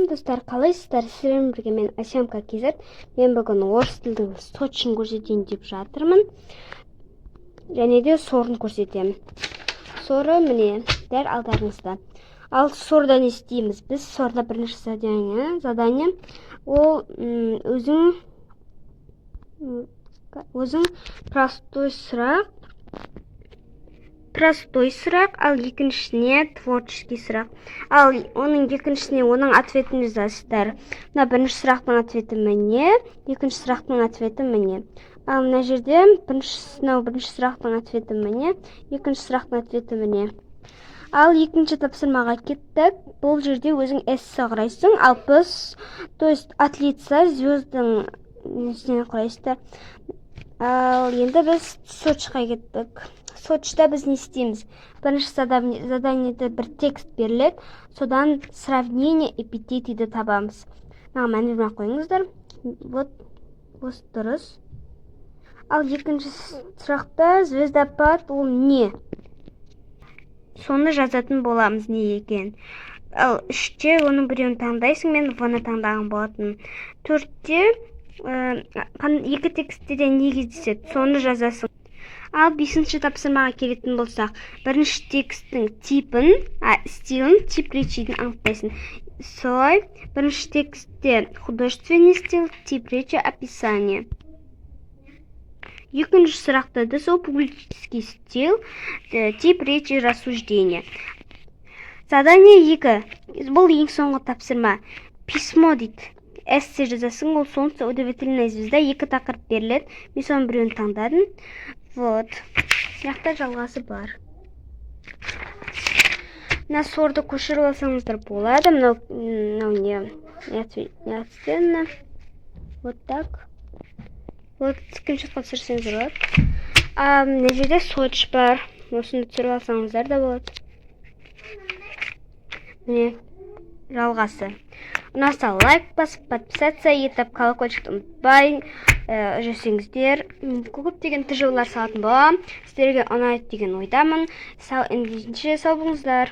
Достар, қалайсыздар? Сіздермен бірге мен Асямка KZ. Мен бүгін орыс тілдің сочын көрсетейін деп жатырмын. Және де сорын көрсетемін. Соры міне, дәл алдарыңызда. Ал сорда не істейміз? Біз сорда бірінші задание. Ол өзің простой сұрақ, ал екіншісіне творческий сұрақ. Ал оның екіншісіне оның ответін жазасыздар. Мына бірінші сұрақтың ответі міне, екінші сұрақтың ответі міне. Ал мына жерде бірінші сұрақтың ответі міне, екінші сұрақтың ответі міне. Ал екінші тапсырмаға кеттік. Бұл жерде өзің эссе құрайсың, ал біз, то есть от лица звездың несіне құрайсыздар. Ал енді біз сочқа кеттік. Сочта біз не істейміз? Бірінші заданиеде бір текст беріледі, содан сравнение эпитетиді табамыз. Мән бермей қойыңыздар. Вот дұрыс. Ал екінші сұрақта звездопад ол не? Соны жазатын боламыз не екен. Ал үште оның біреуін таңдайсың, мен оны таңдаған болатын. Төртте екі текстте не кездеседі, соны жазасың. Ал бесінші тапсырмаға келетін болсақ, бірінші тексттің типін, стилін, тип речиді анықтайсың. Солай, бірінші текстте художественный стиль, тип речи, описание. Екінші сұрақта да сол публический стиль, тип речи, рассуждение. Задание 2. Бұл ең соңғы тапсырма. Письмо дейді. Эссе жазасың, ол солнце удивительная звезда, екі тақырып беріледі. Мен соның біреуін таңдадым. Вот. Яқта жалғасы бар. Мына сорды көшіріп алсаңыздар болады. Мынау не отстенно. Вот так. Вот скриншотқа түсірсеңіздер болады. Мына жерде соч бар. Осыны түсіріп алсаңыздар да болады. Міне жалғасы. Ұнаса лайк басып, подписаться етіп, колокольчикті ұмытпай жүрсеңіздер. Көптеген тыжылар салатын боламын. Сіздерге ұнайды деген ойдамын. Сау болыңыздар.